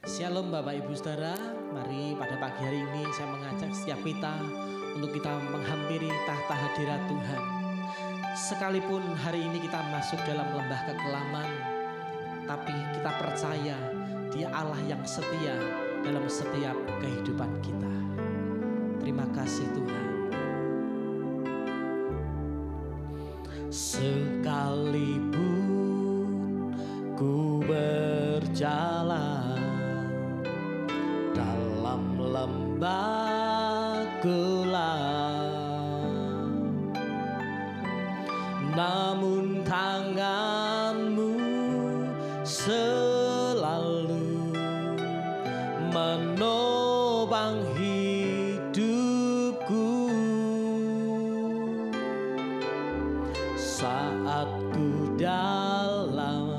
Shalom Bapak Ibu Saudara, mari pada pagi hari ini saya mengajak setiap kita untuk kita menghampiri tahta hadirat Tuhan. Sekalipun hari ini kita masuk dalam lembah kekelaman, tapi kita percaya Dia Allah yang setia dalam setiap kehidupan kita. Terima kasih Tuhan. Sekalipun ku berjalan dalam lembah gelap, namun tangan-Mu selalu menopang hidupku. Saat ku dalam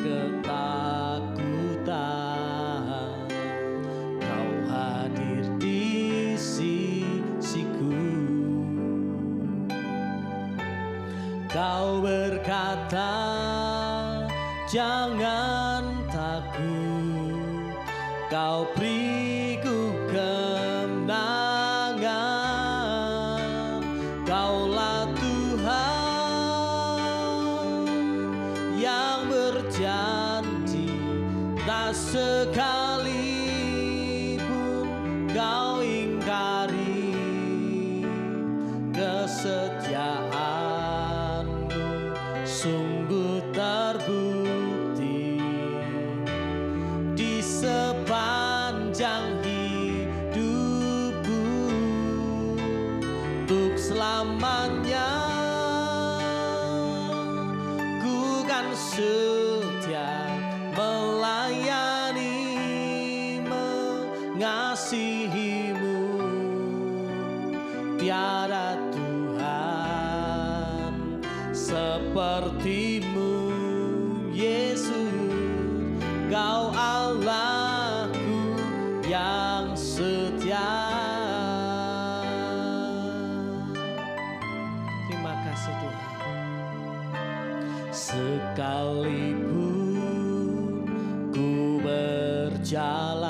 ketakutan, Kau hadir di sisiku. Kau berkata, jangan takut, Kau beriku kemenangan. Kaulah Tuhan yang berjanji, tak sekalipun Kau ingkari kesetiaan-Mu sungguh terbukti di sepanjang hidupku. Untuk selamanya ku kan setia melayani, mengasihi-Mu. Tiada Tuhan seperti-Mu, Yesus. Kau Allahku yang setia. Terima kasih Tuhan. Sekalipun ku berjalan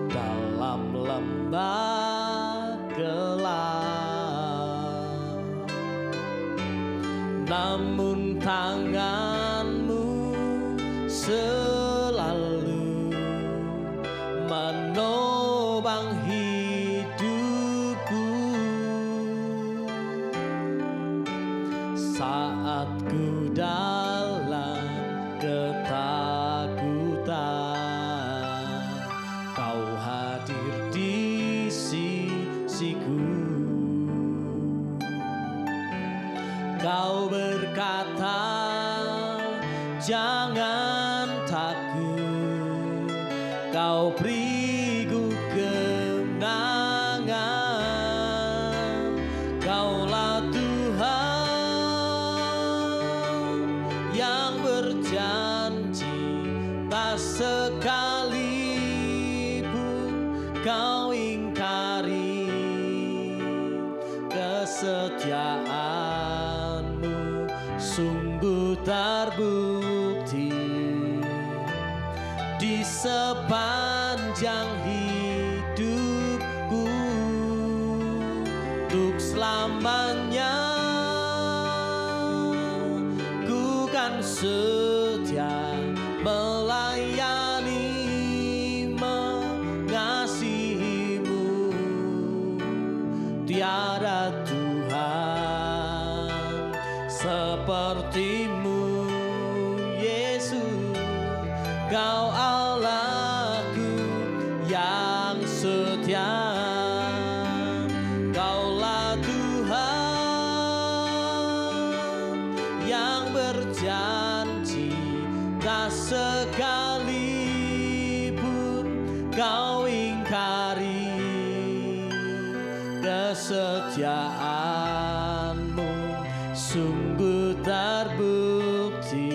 dalam lembah gelap, namun tangan-Mu selalu menopang hidupku. Saat ku dalam ketakutan, Kau hadir di sisiku. Kau berkata, jangan takut, Kau beriku kemenangan. Kaulah Tuhan yang berjanji, tak sekalipun Kau ingkari kesetiaan-Mu sungguh terbukti di sepanjang hidupku. Untuk selamanya ku kan setia melayani, mengasihi-Mu. Tiada Tuhan seperti-Mu, Yesus. Kau Allahku yang setia. Kaulah Tuhan yang berjanji, tak sekalipun Kau ingkari kesetiaan-Mu sungguh terbukti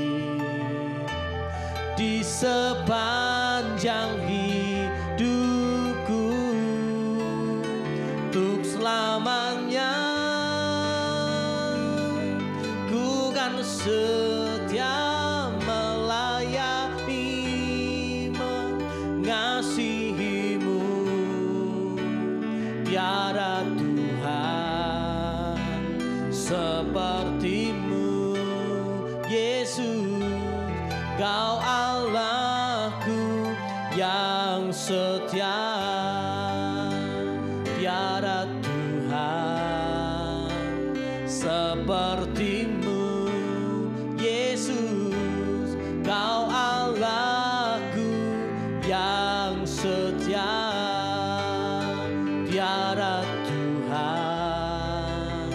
di sepanjang hidupku. Untuk selamanya ku kan setia melayani, mengasihimu, tiada Tuhan sepertimu. Yesus, Kau Allahku yang setia, tiada Tuhan sepertimu. Yesus, Kau Allahku yang setia, tiada Tuhan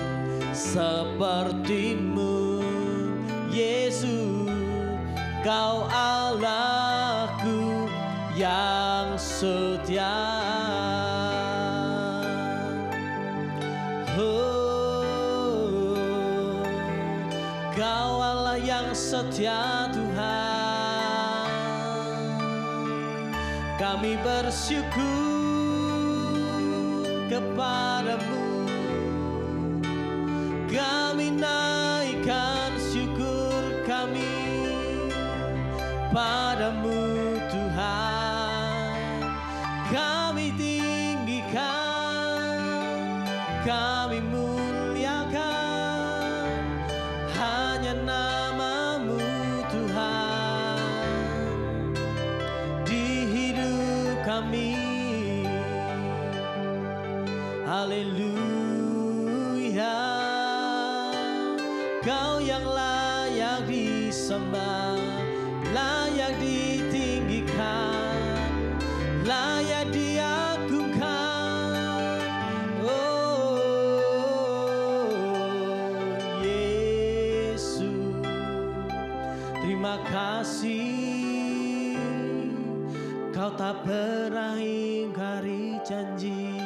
sepertimu. Yesus, Kau Allahku yang setia. Oh, Kau Allah yang setia Tuhan, kami bersyukur kepadamu. Kami naikkan syukur kami padamu Tuhan. Kami tinggikan, kami muliakan hanya nama-Mu Tuhan di hidup kami. Haleluya, Kau yang layak disembah, layak ditinggikan, layak diagungkan. Oh Yesus, terima kasih Kau tak pernah ingkari janji.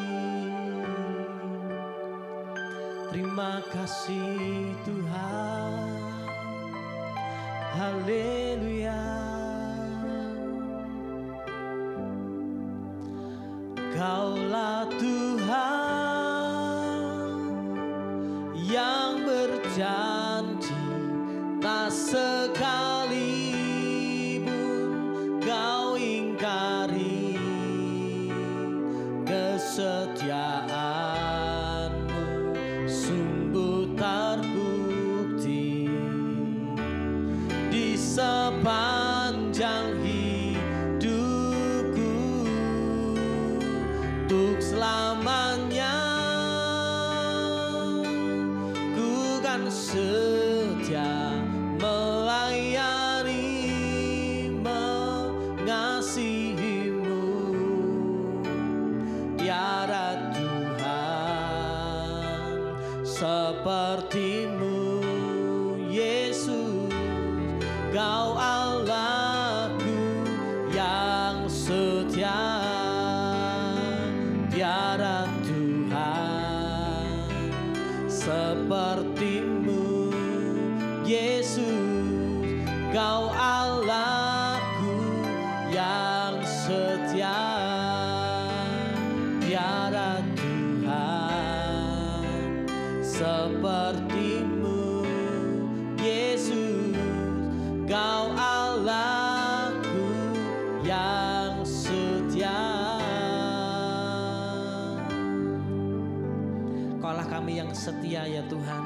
Terima kasih Tuhan. Haleluya. Kaulah Tuhan yang berjanji, tak sekalipun Kau ingkari kesetiaan-Mu sungguh terbukti di sepanjang hidupku, untuk selamanya ku kan setia melayani, mengasihimu. Tiada Tuhan sepertimu. Yesus, Kau Allahku yang setia, tiada Tuhan sepertimu. Yesus, Kau Allahku yang setia, tiada Tuhan sepertimu. Yesus, Kau Allahku yang setia. Kaulah kami yang setia ya Tuhan.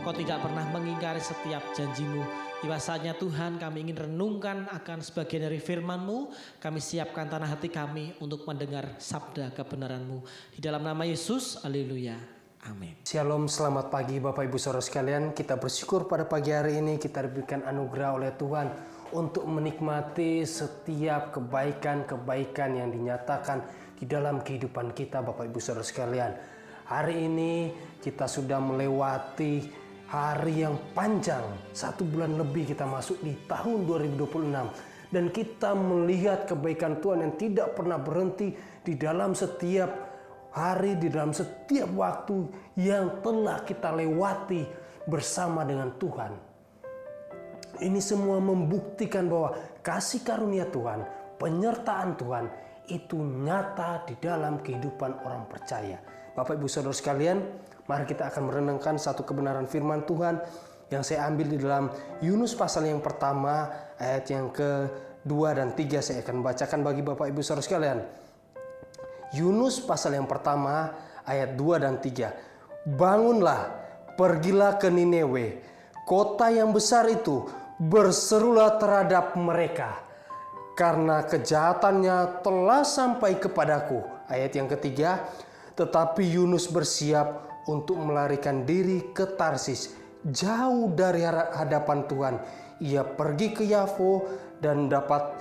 Kau tidak pernah mengingkari setiap janji-Mu. Tiba saatnya Tuhan kami ingin renungkan akan sebagian dari firman-Mu. Kami siapkan tanah hati kami untuk mendengar sabda kebenaran-Mu. Di dalam nama Yesus, haleluya. Amin. Shalom, selamat pagi Bapak Ibu Saudara sekalian. Kita bersyukur pada pagi hari ini kita diberikan anugerah oleh Tuhan untuk menikmati setiap kebaikan-kebaikan yang dinyatakan di dalam kehidupan kita Bapak Ibu Saudara sekalian. Hari ini kita sudah melewati hari yang panjang, 1 bulan lebih kita masuk di tahun 2026. Dan kita melihat kebaikan Tuhan yang tidak pernah berhenti di dalam setiap hari, di dalam setiap waktu yang telah kita lewati bersama dengan Tuhan. Ini semua membuktikan bahwa kasih karunia Tuhan, penyertaan Tuhan itu nyata di dalam kehidupan orang percaya. Bapak Ibu Saudara sekalian, mari kita akan merenungkan satu kebenaran firman Tuhan yang saya ambil di dalam Yunus pasal yang pertama ayat yang ke 2 dan 3 saya akan bacakan bagi Bapak Ibu Saudara sekalian. Yunus pasal yang pertama ayat 2 dan 3. Bangunlah, pergilah ke Niniwe, kota yang besar itu, berserulah terhadap mereka, karena kejahatannya telah sampai kepadaku. Ayat yang ketiga, tetapi Yunus bersiap untuk melarikan diri ke Tarsis, jauh dari hadapan Tuhan. Ia pergi ke Yafo dan dapat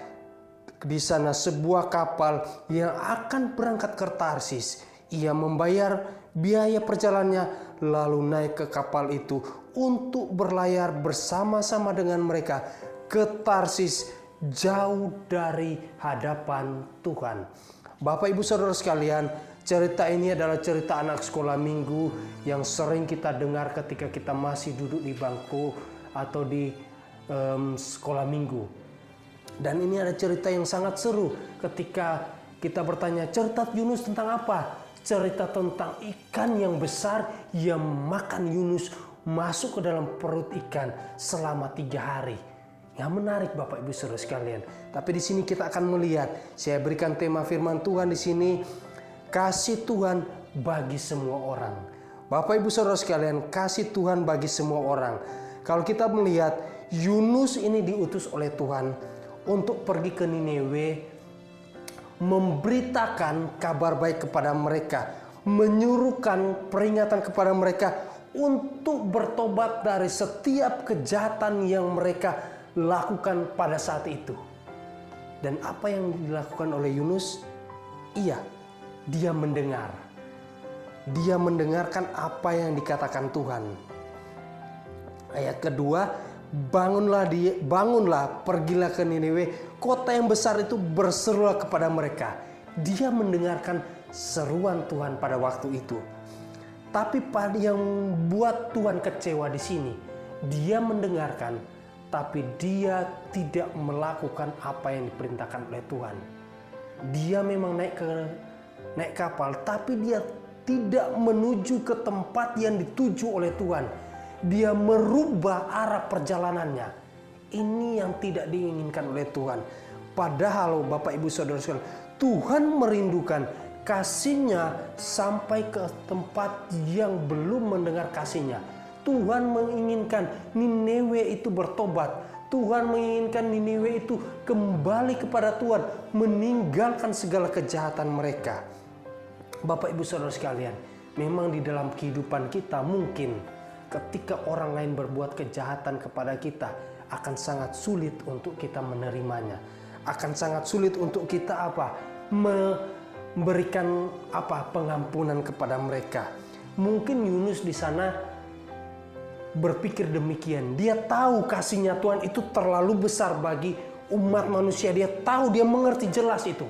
di sana sebuah kapal yang akan berangkat ke Tarsis. Ia membayar biaya perjalanannya lalu naik ke kapal itu untuk berlayar bersama-sama dengan mereka ke Tarsis, jauh dari hadapan Tuhan. Bapak Ibu Saudara sekalian, cerita ini adalah cerita anak sekolah minggu yang sering kita dengar ketika kita masih duduk di bangku atau di sekolah minggu. Dan ini ada cerita yang sangat seru ketika kita bertanya, cerita Yunus tentang apa? Cerita tentang ikan yang besar yang makan Yunus masuk ke dalam perut ikan selama 3 hari. Yang menarik Bapak Ibu Saudara sekalian. Tapi di sini kita akan melihat, saya berikan tema firman Tuhan di sini, kasih Tuhan bagi semua orang. Bapak Ibu Saudara sekalian, kasih Tuhan bagi semua orang. Kalau kita melihat Yunus ini diutus oleh Tuhan untuk pergi ke Niniwe, memberitakan kabar baik kepada mereka, menyuruhkan peringatan kepada mereka untuk bertobat dari setiap kejahatan yang mereka lakukan pada saat itu. Dan apa yang dilakukan oleh Yunus? Dia mendengar. Dia mendengarkan apa yang dikatakan Tuhan. Ayat kedua, bangunlah, pergilah ke Niniwe, kota yang besar itu, berserulah kepada mereka. Dia mendengarkan seruan Tuhan pada waktu itu. Tapi yang buat Tuhan kecewa di sini, dia mendengarkan, tapi dia tidak melakukan apa yang diperintahkan oleh Tuhan. Dia memang naik kapal, tapi dia tidak menuju ke tempat yang dituju oleh Tuhan. Dia merubah arah perjalanannya. Ini yang tidak diinginkan oleh Tuhan. Padahal Bapak Ibu Saudara sekalian, Tuhan merindukan kasih-Nya sampai ke tempat yang belum mendengar kasih-Nya. Tuhan menginginkan Niniwe itu bertobat. Tuhan menginginkan Niniwe itu kembali kepada Tuhan, meninggalkan segala kejahatan mereka. Bapak Ibu Saudara sekalian, memang di dalam kehidupan kita mungkin ketika orang lain berbuat kejahatan kepada kita, akan sangat sulit untuk kita menerimanya. Akan sangat sulit untuk kita memberikan pengampunan kepada mereka. Mungkin Yunus di sana berpikir demikian. Dia tahu kasih-Nya Tuhan itu terlalu besar bagi umat manusia. Dia tahu, dia mengerti jelas itu.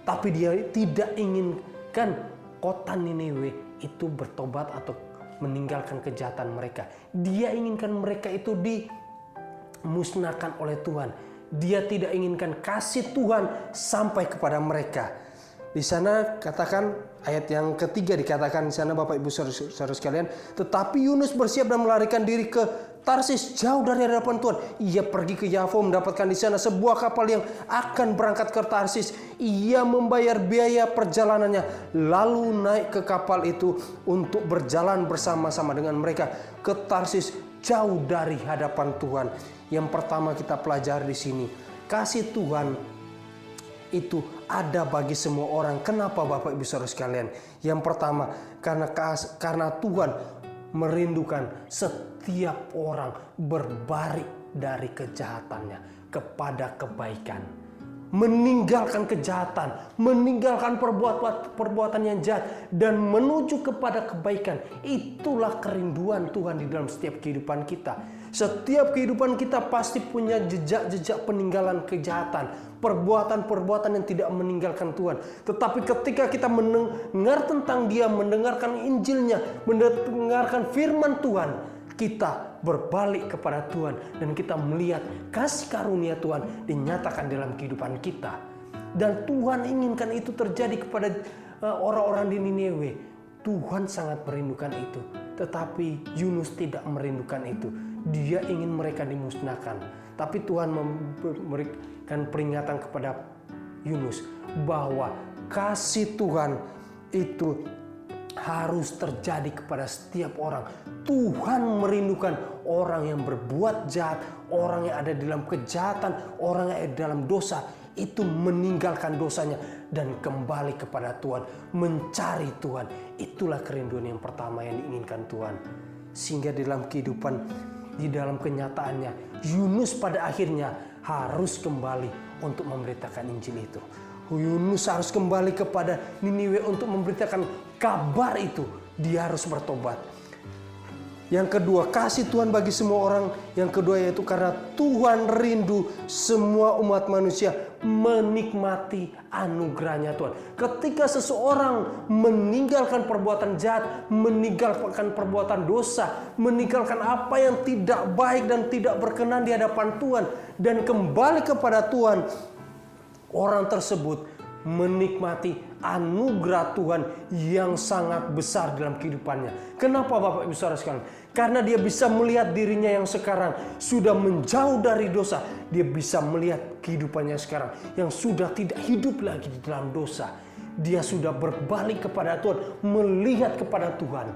Tapi dia tidak inginkan kota Niniwe itu bertobat atau meninggalkan kejahatan mereka. Dia inginkan mereka itu dimusnahkan oleh Tuhan. Dia tidak inginkan kasih Tuhan sampai kepada mereka. Di sana katakan, ayat yang ketiga dikatakan di sana Bapak Ibu Saudara sekalian, tetapi Yunus bersiap dan melarikan diri ke Tarsis, jauh dari hadapan Tuhan. Ia pergi ke Yafo, mendapatkan di sana sebuah kapal yang akan berangkat ke Tarsis. Ia membayar biaya perjalanannya, lalu naik ke kapal itu untuk berjalan bersama-sama dengan mereka ke Tarsis, jauh dari hadapan Tuhan. Yang pertama kita pelajari di sini, kasih Tuhan itu ada bagi semua orang. Kenapa Bapak Ibu Saudara sekalian? Yang pertama, karena Tuhan merindukan setiap orang berbalik dari kejahatannya kepada kebaikan. Meninggalkan kejahatan, meninggalkan perbuatan yang jahat dan menuju kepada kebaikan. Itulah kerinduan Tuhan di dalam setiap kehidupan kita. Setiap kehidupan kita pasti punya jejak-jejak peninggalan kejahatan, perbuatan-perbuatan yang tidak meninggalkan Tuhan. Tetapi ketika kita mendengar tentang Dia, mendengarkan Injilnya, mendengarkan firman Tuhan, kita berbalik kepada Tuhan dan kita melihat kasih karunia Tuhan dinyatakan dalam kehidupan kita. Dan Tuhan inginkan itu terjadi kepada orang-orang di Niniwe. Tuhan sangat merindukan itu. Tetapi Yunus tidak merindukan itu. Dia ingin mereka dimusnahkan. Tapi Tuhan memberikan peringatan kepada Yunus bahwa kasih Tuhan itu harus terjadi kepada setiap orang. Tuhan merindukan orang yang berbuat jahat, orang yang ada dalam kejahatan, orang yang ada dalam dosa, itu meninggalkan dosanya dan kembali kepada Tuhan, mencari Tuhan. Itulah kerinduan yang pertama yang diinginkan Tuhan. Sehingga dalam kehidupan, di dalam kenyataannya, Yunus pada akhirnya harus kembali untuk memberitakan Injil itu. Yunus harus kembali kepada Niniwe untuk memberitakan kabar itu. Dia harus bertobat. Yang kedua, kasih Tuhan bagi semua orang. Yang kedua yaitu karena Tuhan rindu semua umat manusia menikmati anugerahnya Tuhan. Ketika seseorang meninggalkan perbuatan jahat, meninggalkan perbuatan dosa, meninggalkan apa yang tidak baik dan tidak berkenan di hadapan Tuhan, dan kembali kepada Tuhan, orang tersebut menikmati anugerah Tuhan yang sangat besar dalam kehidupannya. Kenapa Bapak Ibu Saudara sekalian? Karena dia bisa melihat dirinya yang sekarang sudah menjauh dari dosa. Dia bisa melihat kehidupannya sekarang yang sudah tidak hidup lagi di dalam dosa. Dia sudah berbalik kepada Tuhan, melihat kepada Tuhan,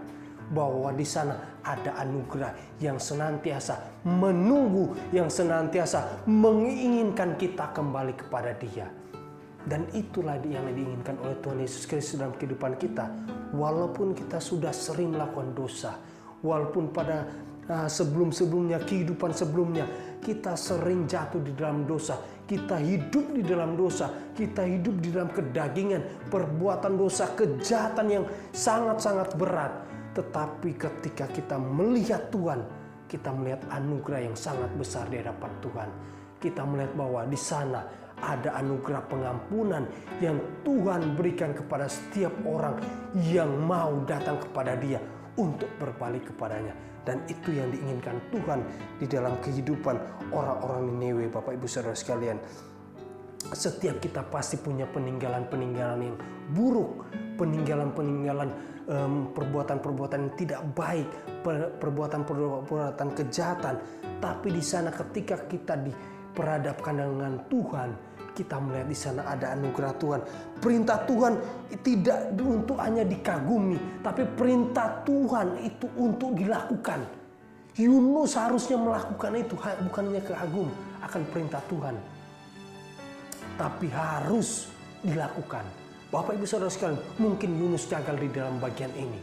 bahwa di sana ada anugerah yang senantiasa menunggu, yang senantiasa menginginkan kita kembali kepada Dia. Dan itulah yang diinginkan oleh Tuhan Yesus Kristus dalam kehidupan kita. Walaupun kita sudah sering melakukan dosa, walaupun pada sebelum-sebelumnya, kehidupan sebelumnya, kita sering jatuh di dalam dosa, kita hidup di dalam dosa, kita hidup di dalam kedagingan, perbuatan dosa, kejahatan yang sangat-sangat berat. Tetapi ketika kita melihat Tuhan, kita melihat anugerah yang sangat besar di hadapan Tuhan. Kita melihat bahwa di sana ada anugerah pengampunan yang Tuhan berikan kepada setiap orang yang mau datang kepada Dia untuk berbalik kepadanya. Dan itu yang diinginkan Tuhan di dalam kehidupan orang-orang Niniwe, Bapak Ibu Saudara sekalian. Setiap kita pasti punya peninggalan-peninggalan yang buruk, peninggalan-peninggalan perbuatan-perbuatan yang tidak baik, perbuatan-perbuatan kejahatan. Tapi di sana ketika kita diperhadapkan dengan Tuhan, kita melihat di sana ada anugerah Tuhan. Perintah Tuhan tidak untuk hanya dikagumi, tapi perintah Tuhan itu untuk dilakukan. Yunus harusnya melakukan itu, bukan hanya kagum akan perintah Tuhan, tapi harus dilakukan. Bapak Ibu Saudara sekalian, mungkin Yunus gagal di dalam bagian ini,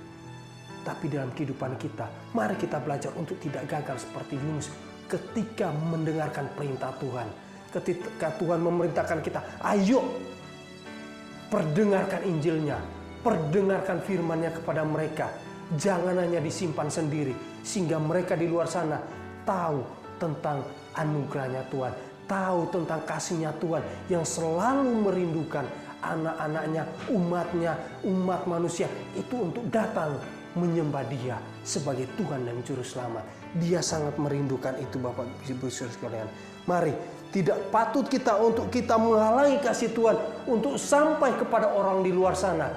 tapi dalam kehidupan kita, mari kita belajar untuk tidak gagal seperti Yunus ketika mendengarkan perintah Tuhan. Ketika Tuhan memerintahkan kita, ayo perdengarkan Injilnya, perdengarkan firman-Nya kepada mereka. Jangan hanya disimpan sendiri, sehingga mereka di luar sana tahu tentang anugerahnya Tuhan, tahu tentang kasih-Nya Tuhan yang selalu merindukan anak-anaknya, umatnya, umat manusia itu untuk datang menyembah Dia sebagai Tuhan dan Juru Selamat. Dia sangat merindukan itu, Bapak Ibu Saudara sekalian. Mari, tidak patut kita untuk kita menghalangi kasih Tuhan untuk sampai kepada orang di luar sana.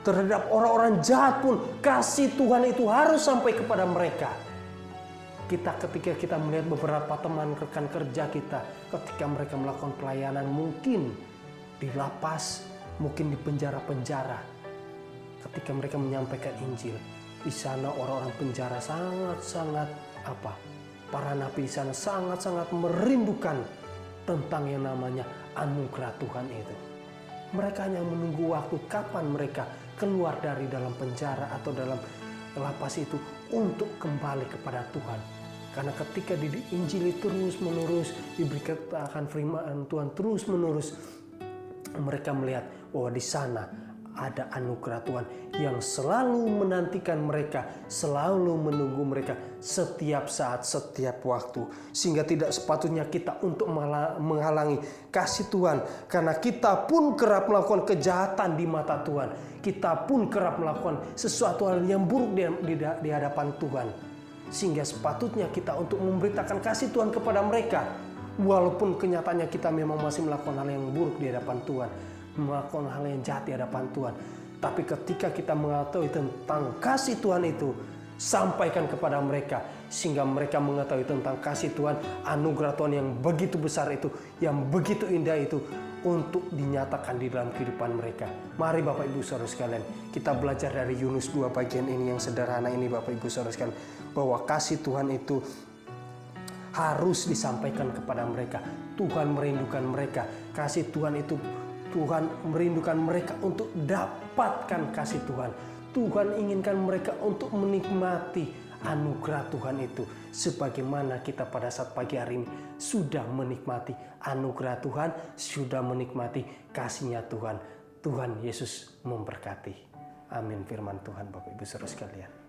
Terhadap orang-orang jahat pun kasih Tuhan itu harus sampai kepada mereka. Ketika kita melihat beberapa teman rekan kerja kita, ketika mereka melakukan pelayanan, mungkin di lapas, mungkin di penjara-penjara, ketika mereka menyampaikan Injil, di sana orang-orang penjara sangat-sangat para nabi di sana sangat-sangat merindukan tentang yang namanya anugerah Tuhan itu. Mereka hanya menunggu waktu kapan mereka keluar dari dalam penjara atau dalam lapas itu untuk kembali kepada Tuhan. Karena ketika di Injil terus-menerus diberikan firman Tuhan terus-menerus, mereka melihat bahwa di sana ada anugerah Tuhan yang selalu menantikan mereka, selalu menunggu mereka setiap saat, setiap waktu. Sehingga tidak sepatutnya kita untuk menghalangi kasih Tuhan. Karena kita pun kerap melakukan kejahatan di mata Tuhan. Kita pun kerap melakukan sesuatu hal yang buruk di hadapan Tuhan. Sehingga sepatutnya kita untuk memberitakan kasih Tuhan kepada mereka. Walaupun kenyataannya kita memang masih melakukan hal yang buruk di hadapan Tuhan, melakukan hal yang jahat di hadapan Tuhan. Tapi ketika kita mengetahui tentang kasih Tuhan itu, sampaikan kepada mereka sehingga mereka mengetahui tentang kasih Tuhan, anugerah Tuhan yang begitu besar itu, yang begitu indah itu untuk dinyatakan di dalam kehidupan mereka. Mari Bapak Ibu Saudara sekalian, kita belajar dari Yunus 2 bagian ini yang sederhana ini Bapak Ibu Saudara sekalian, bahwa kasih Tuhan itu harus disampaikan kepada mereka. Tuhan merindukan mereka. Kasih Tuhan itu, Tuhan merindukan mereka untuk dapatkan kasih Tuhan. Tuhan inginkan mereka untuk menikmati anugerah Tuhan itu. Sebagaimana kita pada saat pagi hari ini sudah menikmati anugerah Tuhan, sudah menikmati kasih-Nya Tuhan. Tuhan Yesus memberkati. Amin firman Tuhan Bapak Ibu Saudara sekalian.